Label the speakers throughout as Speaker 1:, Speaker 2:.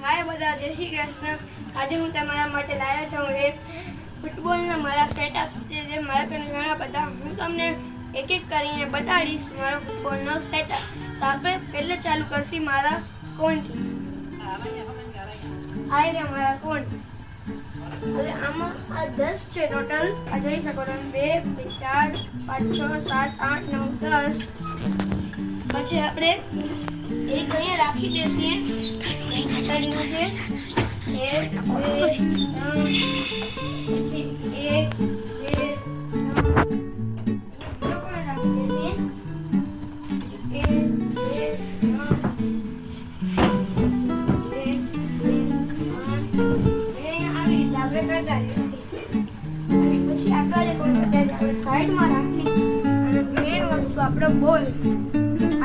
Speaker 1: હાય બધા, જય શ્રી કૃષ્ણ. આજે હું તમારા માટે લાવ્યો છું એક ફૂટબોલના મારા સેટઅપ છે જે મારા પાસે ઘણા બધા. હું તમને એક એક કરીને બતાડીશ મારો ફૂટબોલનો સેટઅપ. તો આપણે પહેલે ચાલુ કરશી મારા ફોનથી. આ રહ્યા મારા ફોન. હવે આમાં આ 10 છે ટોટલ. આ જોઈ શકો તમે 2, 4, 5, 6, 7, 8, 9, 10. પછી આપણે એક અહીંયા રાખી દઈશું. સાઈડમાં રાખી અને મેઇન વસ્તુ આપણો બોલ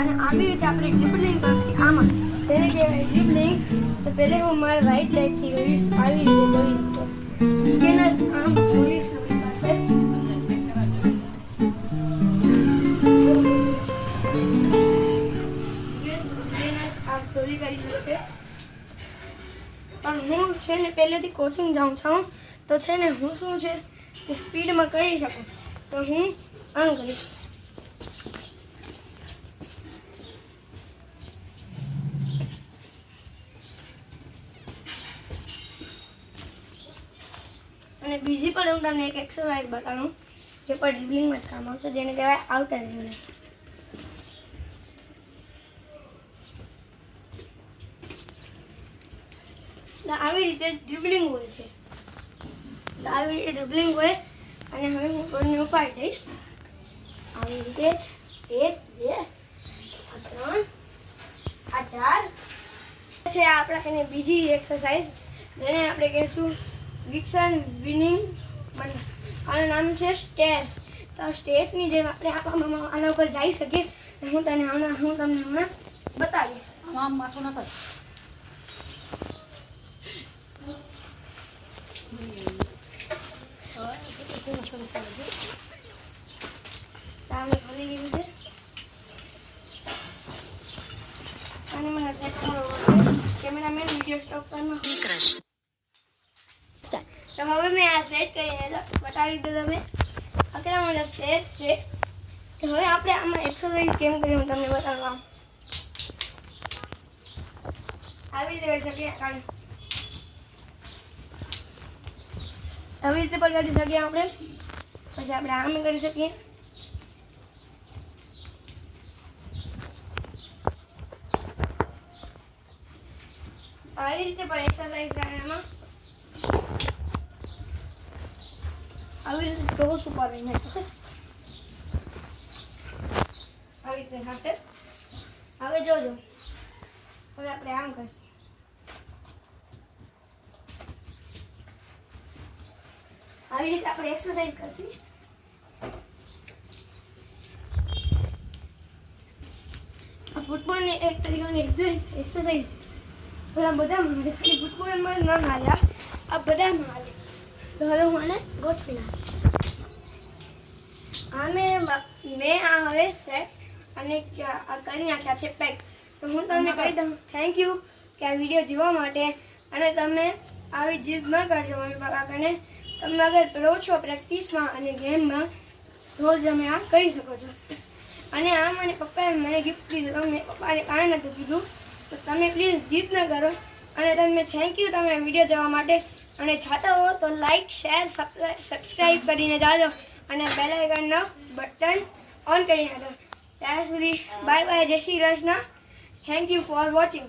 Speaker 1: અને આવી રીતે આપણે ડ્રિબલિંગ કરશું. આમાં જેને કહેવાય ડ્રિબલિંગ. તો પહેલે હું મારા રાઈટ લેગથી કરીશ આવી રીતે જોઈ તેના આમ સ્લોલી સ્લોલી પાસે આમ સ્લોલી કરી શકશે. પણ હું છે ને પહેલેથી કોચિંગ જાઉં છું તો છે ને હું શું છે કે સ્પીડમાં કરી શકું. તો હું આમ કરીશ. અને બીજી પણ હું તમને એક એક્સરસાઇઝ બતાવું જે પણ ડ્રિબલિંગમાં જ કામ આવશે, જેને કહેવાય આઉટર ડ્રિબલિંગ. આવી રીતે ડ્રિબલિંગ હોય છે. આવી રીતે ડ્રિબલિંગ હોય અને હવે હું બોલને ઉપાડી દઈશ આવી રીતે. 1, 2, 3, 4 છે. આપણા એને બીજી એક્સરસાઇઝ જેને આપણે કહીશું વિક્સન વિનિંગ. આનું નામ છે સ્ટેર્સ. તો સ્ટેર્સની જેમ આપણે આના ઉપર જઈ શકીએ. હું તમને હમણાં બતાવીશ.
Speaker 2: આમ માથું ન કર.
Speaker 1: ખોલી ગયું છે અને મને સેટ કરવો છે. કેમેરામેન વિડીયો સ્ટોપ કરવાનો. તો હવે મેં આ સેટ કરીને બતાવી દીધું તમે. આખલા મારા સ્ટેજ છે. તો હવે આપણે આમાં એક્સરસાઇઝ કેમ કરી હું તમને બતાવવા. આવી રીતે કરી શકીએ. આવી રીતે પણ કરી શકીએ આપણે. પછી આપણે આમ કરી શકીએ. આવી રીતે પણ એક્સરસાઇઝ થાય એમાં. આવી રીતે ટોસ ઉપર રહીને થશે. આવી રીતે થશે. હવે જોજો. હવે આપણે આમ કરીશું. આવી રીતે આપણે એક્સરસાઇઝ કરશું. આ ફૂટબોલની એક તરીકેની એક્સરસાઇઝ બધા હાલે. ખાલી ફૂટબોલમાં ન હાલ્યા, આ બધામાં હાલે. તો હવે હું આને ગોઠવી નાખીશ. મેં આ હવે સેટ અને કરી નાખ્યા છે પેક. તો હું તમને કહી દઉં થેન્ક યુ કે આ વિડીયો જોવા માટે. અને તમે આવી જીદ ન કરજો મમ્મી પપ્પા કને. તમે અગર રહો છો પ્રેક્ટિસમાં અને ગેમમાં રોજ તમે આ કરી શકો છો. અને આ મને પપ્પાએ મને ગિફ્ટ કીધું. મેં પપ્પાને કાંઈ નહોતું કીધું. તો તમે પ્લીઝ જીદ ન કરો. અને તમે થેન્ક યુ તમે વિડીયો જોવા માટે. અને છાતા હો તો લાઈક શેર સબસ્ક્રાઈબ કરીને જાજો અને બેલ આઇકનનો બટન ઓન કરી નાખો. ત્યાં સુધી બાય બાય, જય Shri Krishna. Thank you for watching.